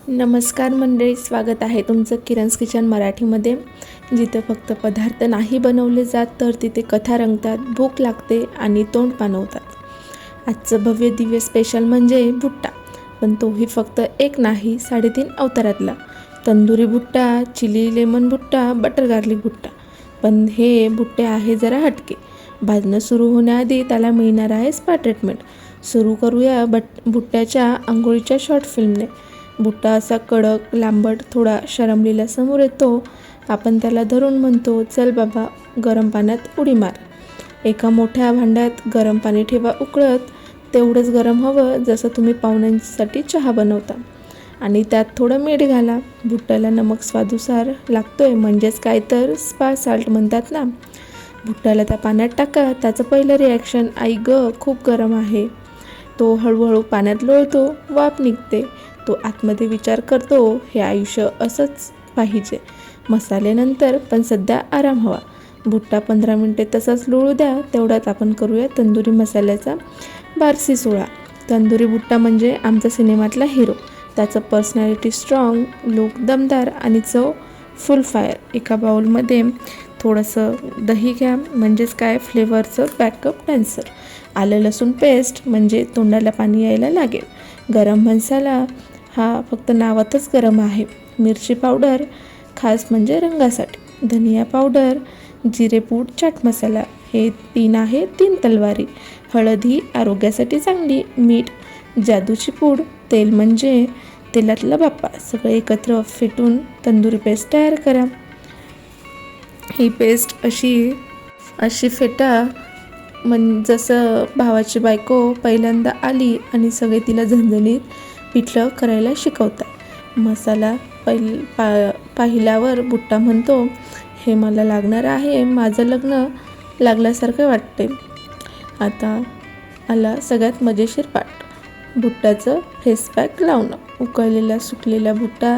नमस्कार मंडळी, स्वागत आहे तुमचं किरण's किचन मराठीमध्ये, जिथे फक्त पदार्थ नाही बनवले जात तर तिथे कथा रंगतात, भूक लागते आणि तोंड पाणवतात। आजचं भव्य दिव्य स्पेशल म्हणजे भुट्टा, पण तोही फक्त एक नाही 3.5 अवतारातला। तंदुरी भुट्टा, चिली लेमन भुट्टा, बटर गार्लिक भुट्टा। पण हे भुट्टे आहे जरा हटके। भाजणं सुरू होण्याआधी त्याला मिळणार आहे स्पा ट्रीटमेंट। सुरू करूया भुट्ट्याच्या आंघोळीच्या शॉर्ट फिल्मने। भुट्टा असा कडक, लांबट, थोडा शरमलेला समोर येतो। आपण त्याला धरून म्हणतो, चल बाबा गरम पाण्यात उडी मार। एका मोठ्या भांड्यात गरम पाणी ठेवा उकळत, तेवढंच गरम हवं जसं तुम्ही पाहुण्यांसाठी चहा बनवता, आणि त्यात थोडं मीठ घाला। भुट्ट्याला नमक स्वादुसार लागतोय, म्हणजेच काय तर स्पा साल्ट म्हणतात ना। भुट्ट्याला त्या पाण्यात टाका। त्याचं पहिलं रिॲक्शन, आई ग खूप गरम आहे। तो हळूहळू पाण्यात लोळतो, वाफ निघते। तो आतमध्ये विचार करतो, हे आयुष्य असंच पाहिजे, मसाले नंतर पण सध्या आराम हवा। भुट्टा 15 मिनिटे तसाच लोळू द्या। तेवढ्यात आपण करूया तंदुरी मसाल्याचा बारसी सोहळा। तंदुरी भुट्टा म्हणजे आमचा सिनेमातला हिरो। त्याचं पर्सनॅलिटी स्ट्रॉंग, लुक दमदार आणि चव फुल फायर। एका बाउलमध्ये थोडंसं दही घ्या, म्हणजेच काय फ्लेवरचं बॅकअप डान्सर। आलं लसूण पेस्ट, म्हणजे तोंडाला पाणी यायला लागेल। गरम मसाला हा फक्त नावातच गरम आहे। मिरची पावडर खास म्हणजे रंगासाठी। धनिया पावडर, जिरेपूड, चाट मसाला, हे 3 तलवारी। हळद ही आरोग्यासाठी चांगली। मीठ, जादूची पूड, तेल म्हणजे तेलातला बाप्पा। सगळे एकत्र फेटून तंदुरी पेस्ट तयार करा। ही पेस्ट अशी फेटा जसं भावाची बायको पहिल्यांदा आली आणि सगळे तिला झणझणीत पिठलं करायला शिकवतात। मसाला पाहिल्यावर भुट्टा म्हणतो, हे मला लागणार आहे, माझं लग्न लागल्यासारखं वाटते। आता आला सगळ्यात मजेशीर पार्ट, भुट्ट्याचं फेस पॅक लावणं। उकळलेला सुकलेला भुट्टा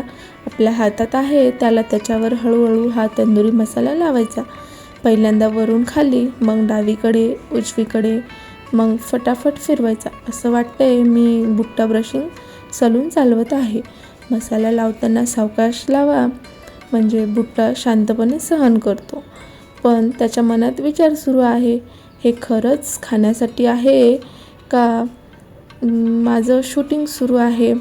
आपल्या हातात आहे, त्याच्यावर हळूहळू हा तंदुरी मसाला लावायचा। पहिल्यांदा वरून खाली, मग डावीकडे, उजवीकडे, मग फटाफट फिरवायचा। असं वाटतंय मी भुट्टा ब्रशिंग सलून चालवत आहे। मसाला लावताना सावकाश लावा, म्हणजे भुट्टा शांतपणे सहन करतो। पण त्याच्या मनात विचार सुरू आहे, हे खरंच खाण्यासाठी आहे का माझं शूटिंग सुरू आहे?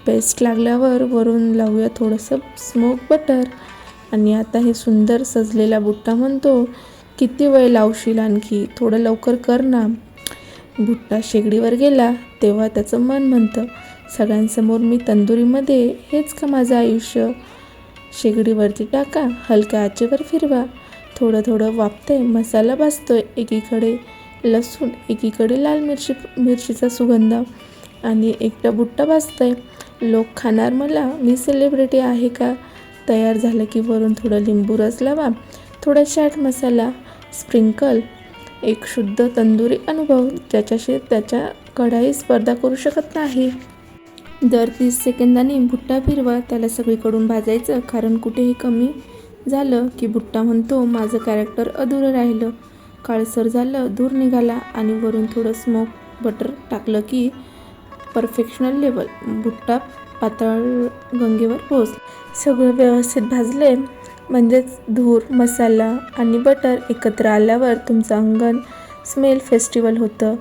पेस्ट लागल्यावर वरून लावूया थोडंसं स्मोक बटर, आणि आता हे सुंदर सजलेला भुट्टा म्हणतो, किती वेळ लावशील, आणखी थोडं लवकर कर ना। भुट्टा शेगडीवर गेला तेव्हा त्याचं मन म्हणतं, सगळ्यांसमोर मी तंदुरीमध्ये, हेच का माझं आयुष्य? शेगडीवरती टाका, हलक्या आचेवर फिरवा। थोडं थोडं वाफतंय, मसाला भाजतोय, एकीकडे लसूण, एकीकडे लाल मिरचीचा सुगंध, आणि एकटा भुट्टा भाजतंय। लोक खाणार मला, मी सेलिब्रिटी आहे का? तयार झालं की वरून थोडं लिंबू रस लावा, थोडा चाट मसाला स्प्रिंकल। एक शुद्ध तंदुरी अनुभव, ज्याच्याशी त्याच्या कढाई स्पर्धा करू शकत नाही। दर 30 सेकंदांनी भुट्टा फिरवा, त्याला सगळीकडून भाजायचं, कारण कुठेही कमी झालं की भुट्टा म्हणतो, माझं कॅरेक्टर अधुरं राहिलं। काळसर झालं, धूर निघाला, आणि वरून थोडं स्मोक बटर टाकलं की परफेक्शनल लेवल। भुट्टा पातळ गंगेवर पोहोचला। सगळं व्यवस्थित भाजले, म्हणजेच धूर, मसाला आणि बटर एकत्र आल्यावर तुमचं अंगण स्मेल फेस्टिवल होतं।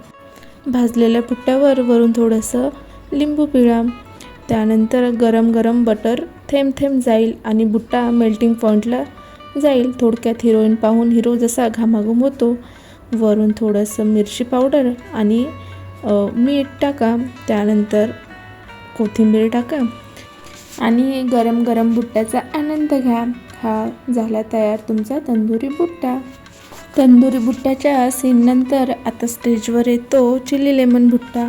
भाजलेल्या भुट्ट्यावर वरून थोडंसं लिंबू पिळा, त्यानंतर गरम गरम बटर थेंब थेंब जाईल आणि भुट्टा मेल्टिंग पॉईंटला जाईल। थोडक्यात हिरोईन पाहून हिरो जसा घामाघूम होतो। वरून थोडंसं मिरची पावडर आणि मीठ टाका, त्यानंतर कोथिंबीर टाका, आणि गरम गरम भुट्ट्याचा आनंद घ्या। हा झाला तयार तुमचा तंदुरी भुट्टा। तंदुरी भुट्ट्याच्या सीननंतर आता स्टेजवर येतो चिली लेमन भुट्टा।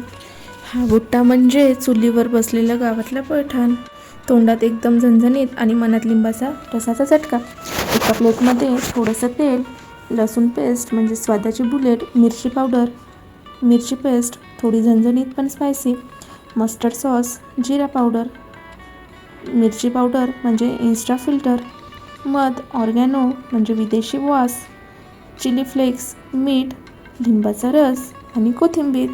हा भुट्टा म्हणजे चुलीवर बसलेलं गावातलं पठाण, तोंडात एकदम झणझणीत आणि मनात लिंबाचा रसाचा चटका। एका प्लेटमध्ये थोडंसं तेल, लसूण पेस्ट म्हणजे स्वादाची बुलेट, मिरची पावडर, मिरची पेस्ट थोडी झणझणीत पण स्पायसी, मस्टर्ड सॉस, जिरा पावडर, मिरची पावडर म्हणजे इन्स्टा फिल्टर, मध, ऑर्गॅनो म्हणजे विदेशी वास, चिली फ्लेक्स, मीठ, लिंबाचा रस आणि कोथिंबीर।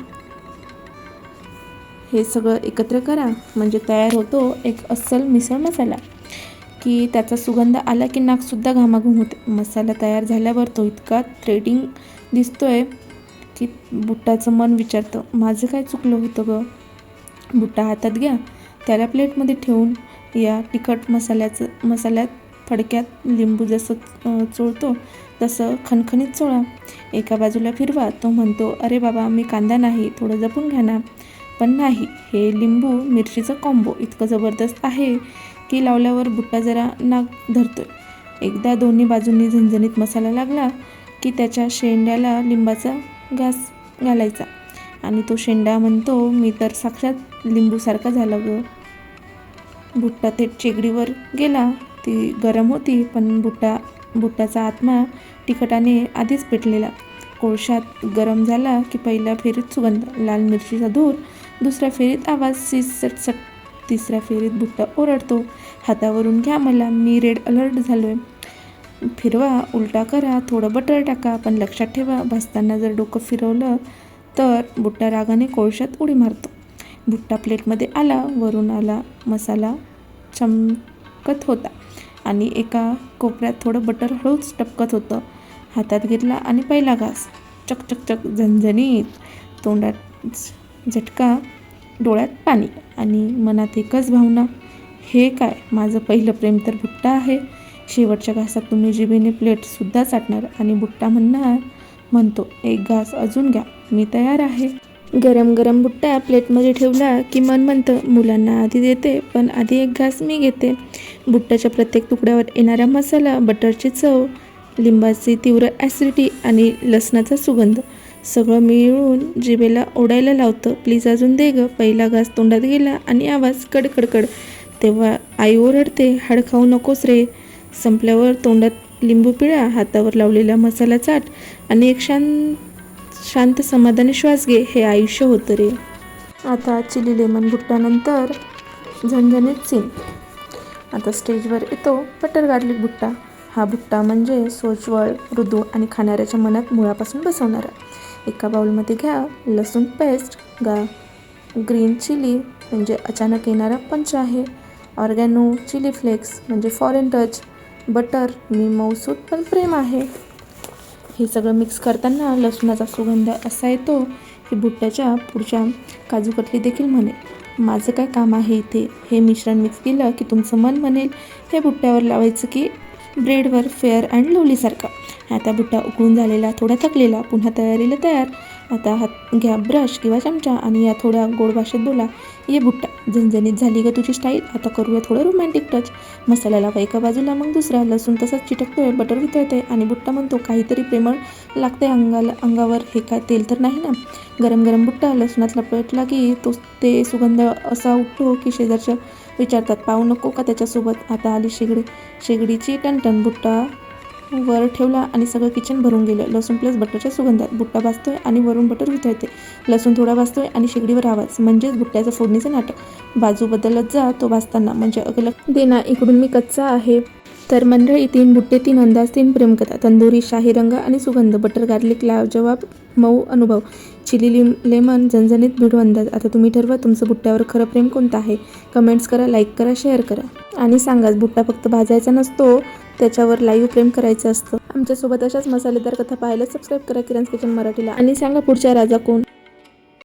हे सगळं एकत्र करा म्हणजे तयार होतो एक अस्सल मिसळ मसाला, की त्याचा सुगंध आला की नाकसुद्धा घामाघूम होते. मसाला तयार झाल्यावर तो इतका थ्रेडिंग दिसतोय की बुट्टाचं मन विचारतं, माझं काय चुकलं होतं गं. बुट्टा हातात घ्या, त्याला प्लेटमध्ये ठेवून या तिखट मसाल्यात फडक्यात लिंबू जसं चोळतो तसं खणखणीत चोळा. एका बाजूला फिरवा. तो म्हणतो, अरे बाबा मी कांदा नाही, थोडं जपून घ्या ना. पण नाही, हे लिंबू मिरचीचं कॉम्बो इतकं जबरदस्त आहे की लावल्यावर बुट्टा जरा नाक धरतोय. एकदा दोन्ही बाजूंनी झणझणीत मसाला लागला की त्याच्या शेंड्याला लिंबाचा घास घालायचा आणि तो शेंडा म्हणतो, मी तर साक्षात लिंबूसारखा झाला गं. बुट्टा थेट शेगडीवर गेला. ती गरम होती पण बुट्टाचा आत्मा तिखटाने आधीच पेटलेला. कोळशात गरम झाला की पहिल्या फेरीत सुगंध, लाल मिरचीचा धूर, दुसऱ्या फेरीत आवाज सटसट, तिसऱ्या फेरीत बुट्टा ओरडतो, हातावरून घ्या मला, मी रेड अलर्ट झालोय. फिरवा, उलटा करा, थोडं बटर टाका, पण लक्षात ठेवा भाजताना जर डोकं फिरवलं तर. बुट्टा रागाने कोळशात उडी मारतो. बुट्टा प्लेटमध्ये आला, वरून आला मसाला चमकत होता आणि एका कोपऱ्यात थोडं बटर हळूच टपकत होतं. हातात घेतला आणि पहिला घास, चक चक चक, झणझणीत, तोंडात झटका, डोळ्यात पाणी आणि मनात एकच भावना, हे काय, माझं पहिलं प्रेम तर बुट्टा आहे. शेवटच्या घासात तुम्ही जिभेने प्लेटसुद्धा चाटणार आणि बुट्टा म्हणतो, एक घास अजून घ्या, मी तयार आहे. गरम गरम बुट्टा प्लेटमध्ये ठेवला की मन म्हणतं, मुलांना आधी देते पण आधी एक घास मी घेते. बुट्ट्याच्या प्रत्येक तुकड्यावर येणारा मसाला, बटरची चव, लिंबाची तीव्र ॲसिडिटी आणि लसणाचा सुगंध सगळं मिळून जिभेला ओढायला लावतं. प्लीज अजून दे गं. पहिला घास तोंडात गेला आणि आवाज कडकडकड. तेव्हा आई ओरडते, हाड खाऊ नकोस रे. संपल्यावर तोंडात लिंबू पिळा, हातावर लावलेला मसाला चाट आणि एक शांत समाधानी श्वास घे. हे आयुष्य होतं रे. आता चिली लेमन बुट्टानंतर झणझणीत सीन. आता स्टेजवर येतो बटर गार्लिक बुट्टा. हा बुट्टा म्हणजे सोज्वळ, मृदू आणि खाणाऱ्याच्या मनात मुळापासून बसवणारा. एका बाउलमध्ये घ्या लसूण पेस्ट, ग्रीन चिली म्हणजे अचानक येणारा पंच आहे, ऑर्गॅनो चिली फ्लेक्स म्हणजे फॉरेन टच, बटर मी मऊसूद पण प्रेम आहे. हे सगळं मिक्स करताना लसूणाचा सुगंध असा येतो की बुट्ट्याच्या पुढच्या काजू कतली देखील म्हणेल, माझं काय काम आहे इथे. हे मिश्रण मिक्स केलं की तुमचं मन म्हणेल, हे बुट्ट्यावर लावायचं की ब्रेडवर फेअर अँड लवलीसारखा. आता बुट्टा उकळून झालेला, थोडा थकलेला, पुन्हा तयारीला तयार. आता हात घ्या ब्रश किंवा चमचा आणि या थोड्या गोड भाषेत बोला, ये बुट्टा, झणझणीत झाली का तुझी स्टाईल, आता करूया थोडं रोमॅन्टिक टच. मसाला लावा एका बाजूला मग दुसरा, लसूण तसंच चिटकतोय, बटर वितळतंय आणि बुट्टा म्हणतो, काहीतरी प्रेमळ लागतंय अंगावर, हे काय तेल तर नाही ना. गरम गरम बुट्टा लसूणात लपेटला की ते सुगंध असा उठतो की शेजारच्या विचारतात, पाहू नको का त्याच्यासोबत. आता आली शेगडीची टणटण. बुट्टा वर ठेवला आणि सगळं किचन भरून गेलं लसूण प्लस बटरच्या सुगंधात. बुट्टा भाजतोय आणि वरून बटर वितळते, लसूण थोडा भाजतोय आणि शेगडीवर आवाज, म्हणजेच बुट्ट्याचं फोडणीचं नाटक. बाजू बदलत जा तो भाजताना, म्हणजे अगलग देना, इकडून मी कच्चा आहे. तर मंडळी, 3 बुट्टे, 3 अंदाज, 3 प्रेमकथा, तंदुरी, शाही रंग आणि सुगंध, बटर गार्लिक लाजवाब मऊ अनुभव, चिली लेमन झणझणीत भिडू अंदाज. आता तुम्ही ठरवा तुमचं बुट्ट्यावर खरं प्रेम कोणतं आहे. कमेंट्स करा, लाईक करा, शेअर करा आणि सांगाच बुट्टा फक्त भाजायचा नसतो, त्याच्यावर लाईव्ह प्रेम करायचं असतं. आमच्यासोबत अशाच मसालेदार कथा पाहायला सबस्क्राईब करा किरण's किचन मराठीला आणि सांगा पुढच्या राजा कोण.